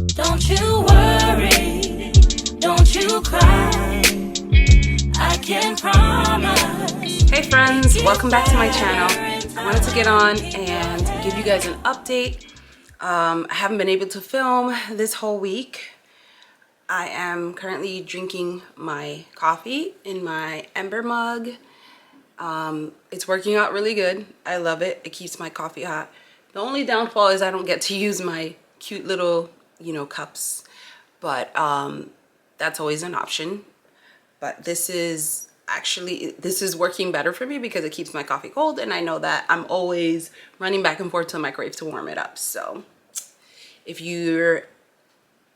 Don't you worry, don't you cry, I can promise. Hey friends, welcome back to my channel. I wanted to get on and give you guys an update. I haven't been able to film this whole week. I am currently drinking my coffee in my Ember mug. It's working out really good. I love it. It keeps my coffee hot. The only downfall is I don't get to use my cute little, cups, but that's always an option. But this is working better for me because it keeps my coffee cold, and I know that I'm always running back and forth to the microwave to warm it up. So if you're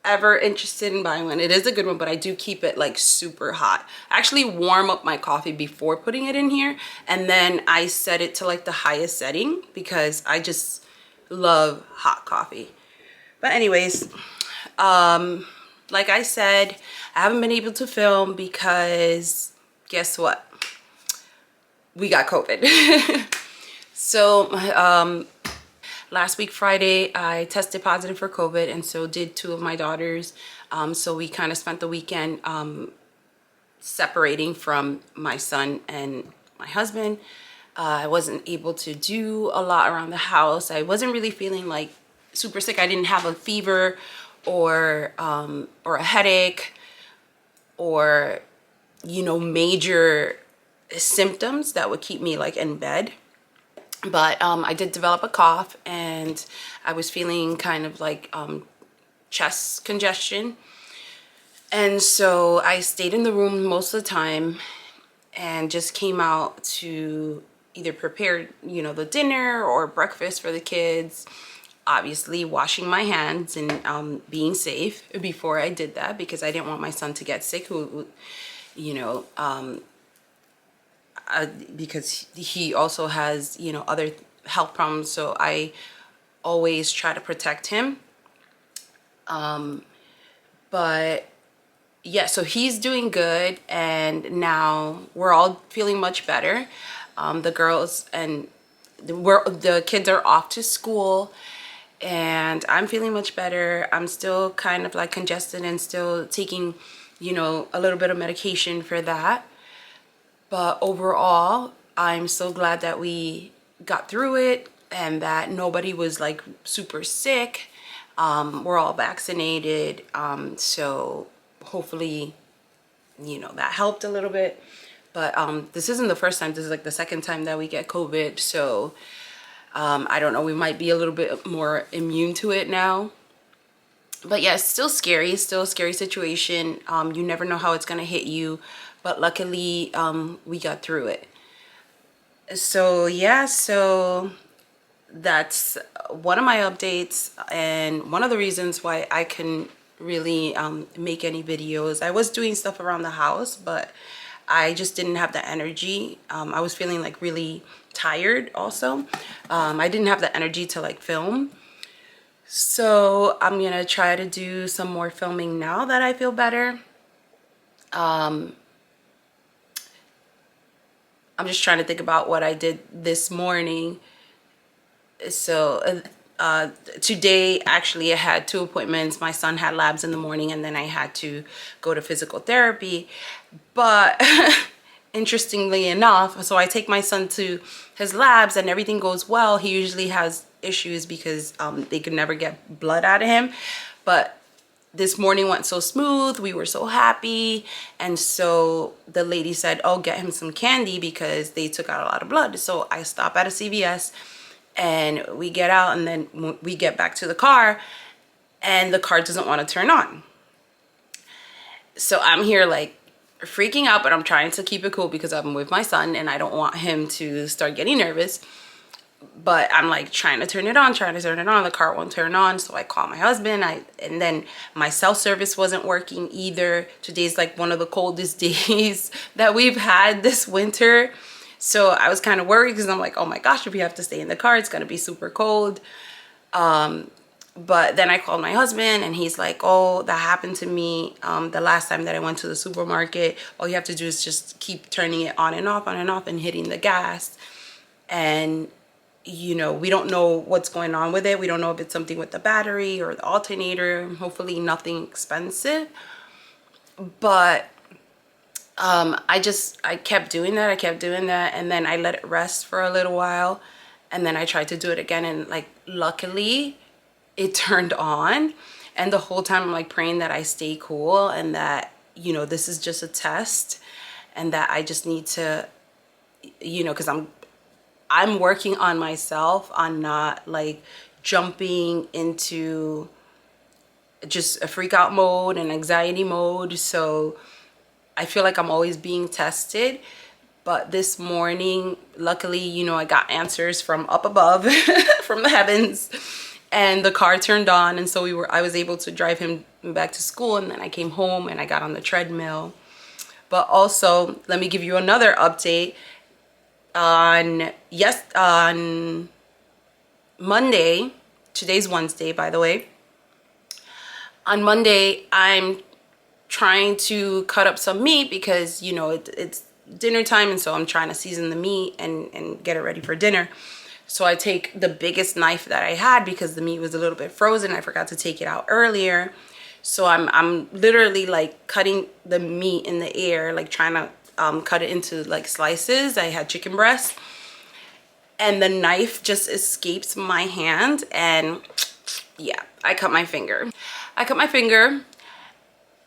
ever interested in buying one, it is a good one, but I do keep it like super hot. I actually warm up my coffee before putting it in here, and then I set it to like the highest setting because I just love hot coffee. But anyways, like I said, I haven't been able to film because guess what? We got COVID. So last week Friday I tested positive for COVID, and so did two of my daughters. So we kind of spent the weekend separating from my son and my husband. I wasn't able to do a lot around the house. I wasn't really feeling like super sick. I didn't have a fever or a headache or major symptoms that would keep me like in bed. But I did develop a cough, and I was feeling kind of like chest congestion. And so I stayed in the room most of the time and just came out to either prepare, the dinner or breakfast for the kids. Obviously washing my hands and being safe before I did that, because I didn't want my son to get sick, because he also has, other health problems. So I always try to protect him. But yeah, so he's doing good, and now we're all feeling much better. The girls and the kids are off to school, and I'm feeling much better. I'm still kind of like congested and still taking, a little bit of medication for that. But overall, I'm so glad that we got through it and that nobody was like super sick. We're all vaccinated. So hopefully, that helped a little bit. But this isn't the first time. This is like the second time that we get COVID. So I don't know. We might be a little bit more immune to it now. But yeah, it's still scary. It's still a scary situation. You never know how it's going to hit you. But luckily, we got through it. So yeah, so that's one of my updates, and one of the reasons why I couldn't really make any videos. I was doing stuff around the house, but I just didn't have the energy. I was feeling like really tired also. I didn't have the energy to like film. So I'm gonna try to do some more filming now that I feel better. I'm just trying to think about what I did this morning. So today, actually, I had two appointments. My son had labs in the morning, and then I had to go to physical therapy. But interestingly enough, so I take my son to his labs and everything goes well. He usually has issues because they could never get blood out of him. But this morning went so smooth. We were so happy. And so the lady said, oh, get him some candy because they took out a lot of blood. So I stop at a CVS, and we get out, and then we get back to the car, and the car doesn't want to turn on. So I'm here like freaking out, but I'm trying to keep it cool because I'm with my son and I don't want him to start getting nervous. But I'm like trying to turn it on. The car won't turn on. So I call my husband. And then my cell service wasn't working either. Today's like one of the coldest days that we've had this winter. So I was kind of worried because I'm like, oh my gosh, if we have to stay in the car, it's going to be super cold. But then I called my husband, and he's like, oh, that happened to me the last time that I went to the supermarket. All you have to do is just keep turning it on and off and hitting the gas. And we don't know what's going on with it. We don't know if it's something with the battery or the alternator. Hopefully nothing expensive. But I kept doing that. And then I let it rest for a little while. And then I tried to do it again, and like luckily it turned on. And the whole time I'm like praying that I stay cool, and that, this is just a test, and that I just need to, because I'm working on myself on not like jumping into just a freak out mode and anxiety mode. So I feel like I'm always being tested. But this morning, luckily, I got answers from up above, from the heavens, and the car turned on. And so I was able to drive him back to school. And then I came home and I got on the treadmill. But also, let me give you another update. On Monday, today's Wednesday, by the way. On Monday, I'm trying to cut up some meat because, it's dinner time, and so I'm trying to season the meat and get it ready for dinner. So I take the biggest knife that I had because the meat was a little bit frozen. I forgot to take it out earlier. So I'm literally like cutting the meat in the air, like trying to cut it into like slices. I had chicken breast, and the knife just escapes my hand, and yeah, I cut my finger.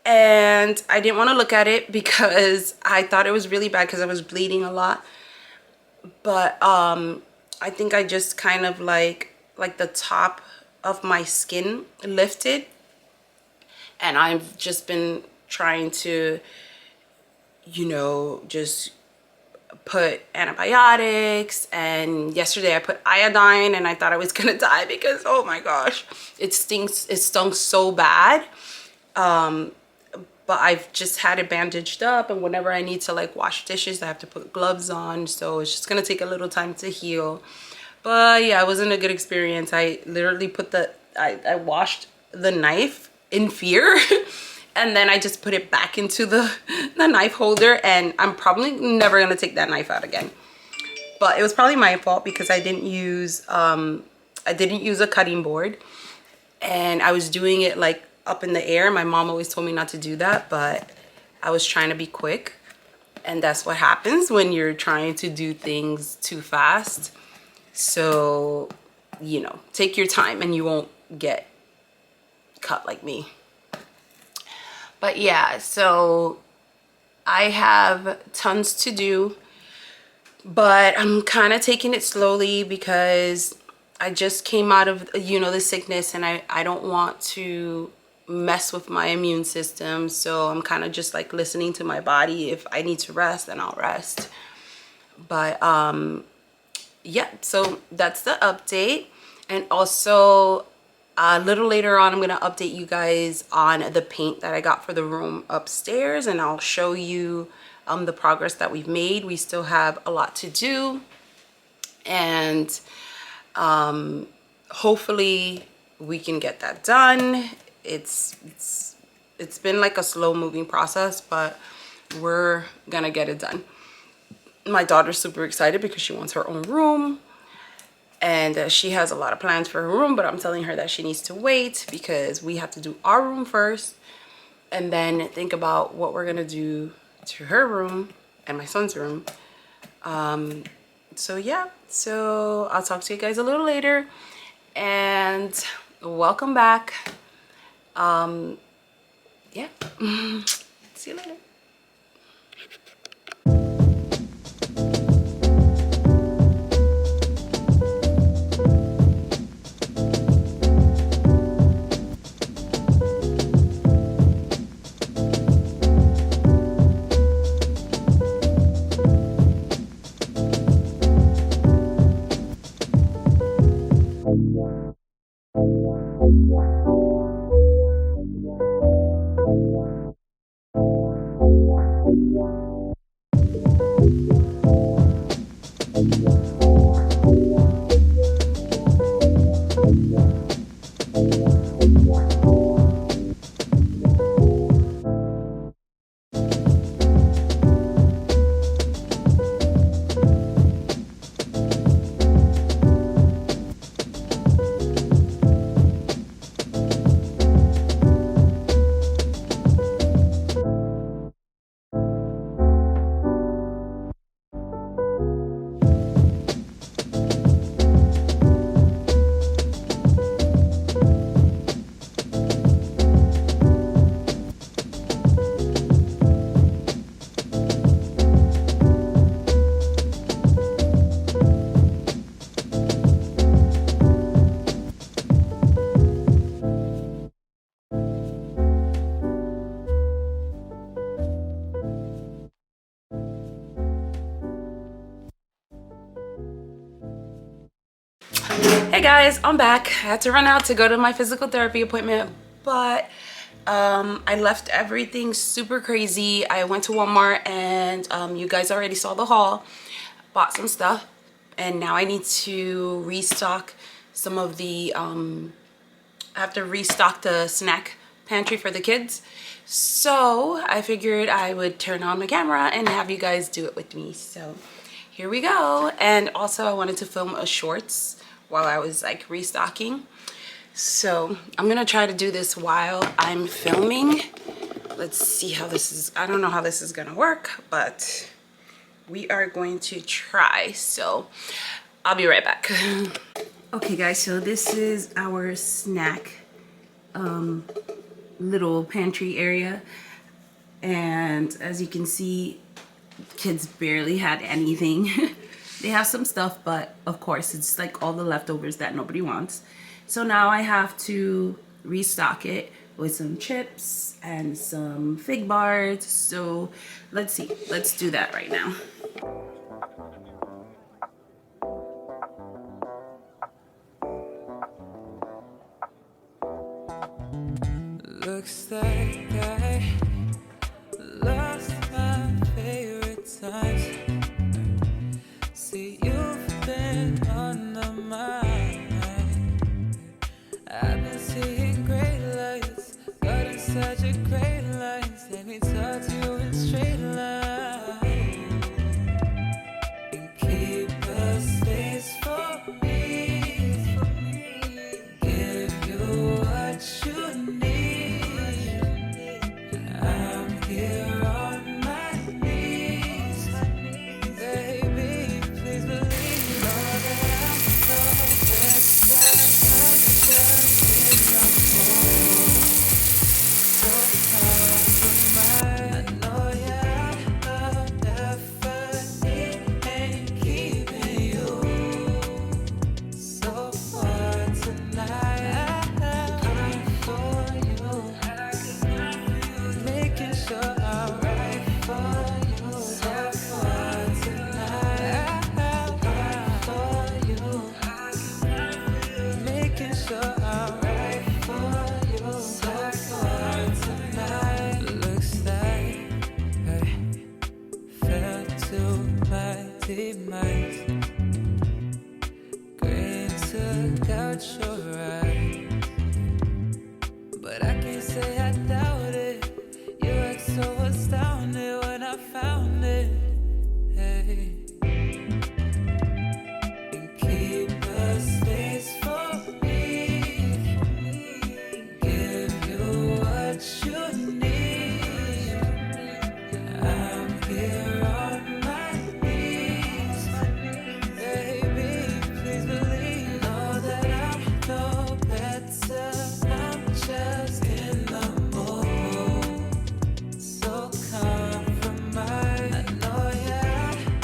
And I didn't want to look at it because I thought it was really bad because I was bleeding a lot. But I think I just kind of like the top of my skin lifted, and I've just been trying to, just put antibiotics. And yesterday I put iodine, and I thought I was gonna die because, oh my gosh, it stunk so bad. But I've just had it bandaged up, and whenever I need to like wash dishes, I have to put gloves on, so it's just gonna take a little time to heal. But yeah, it wasn't a good experience. I literally I washed the knife in fear and then I just put it back into the knife holder, and I'm probably never gonna take that knife out again. But it was probably my fault because I didn't use a cutting board, and I was doing it like up in the air. My mom always told me not to do that, but I was trying to be quick, and that's what happens when you're trying to do things too fast. So, take your time and you won't get cut like me. But yeah, so I have tons to do, but I'm kind of taking it slowly because I just came out of, the sickness, and I don't want to mess with my immune system. So I'm kind of just like listening to my body. If I need to rest, then I'll rest. But yeah, so that's the update. And also a little later on, I'm going to update you guys on the paint that I got for the room upstairs, and I'll show you the progress that we've made. We still have a lot to do, and hopefully we can get that done. It's been like a slow moving process, but we're gonna get it done. My daughter's super excited because she wants her own room, and she has a lot of plans for her room, but I'm telling her that she needs to wait because we have to do our room first and then think about what we're gonna do to her room and my son's room. So yeah, so I'll talk to you guys a little later, and welcome back. Yeah. See you later. Hey guys, I'm back. I had to run out to go to my physical therapy appointment, but I left everything super crazy. I went to Walmart and you guys already saw the haul. Bought some stuff and now I need to restock some of the I have to restock the snack pantry for the kids. So I figured I would turn on my camera and have you guys do it with me. So here we go. And also I wanted to film a shorts while I was like restocking. So I'm gonna try to do this while I'm filming. Let's see how this is. I don't know how this is gonna work, but we are going to try. So I'll be right back. Okay guys, so this is our snack little pantry area, and as you can see, kids barely had anything. They have some stuff, but of course it's like all the leftovers that nobody wants. So now I have to restock it with some chips and some fig bars. So let's see, let's do that right now. Looks like I lost my favorite times. See, you've been on the mind. I've been seeing great lights, got in such a great light. Let me talk to you in straight line and keep a space for me. Give you what you need. I'm here on my knees. Baby, please believe all that I'm so better. I'm just in the mood. So compromise. I know your love effort ain't keeping you so far tonight. I'm for you, making sure I'm right for you. So far tonight. I'm for you, making sure I'm right for you. So far tonight. Looks like I fell to my demise. Green took out your eyes, but I can't say I doubt it. You act so astounded when I found it. Hey. And keep a space for me. Give you what you need. I'm here on my knees. Baby, please believe all that I'm no better. I'm just in the mood. So compromise. I know your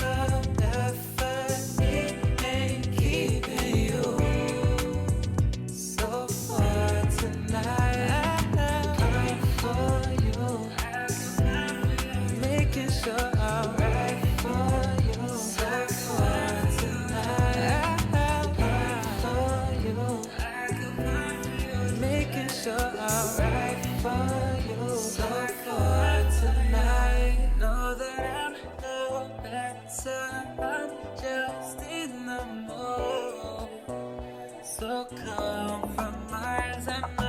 love effort ain't keeping you so far tonight. I'm for you, making sure I'm right for you. So far tonight. I'm for you, making sure I'm right for you. So far tonight. Know that I'm no better. I'm just in the mood. So compromise. I know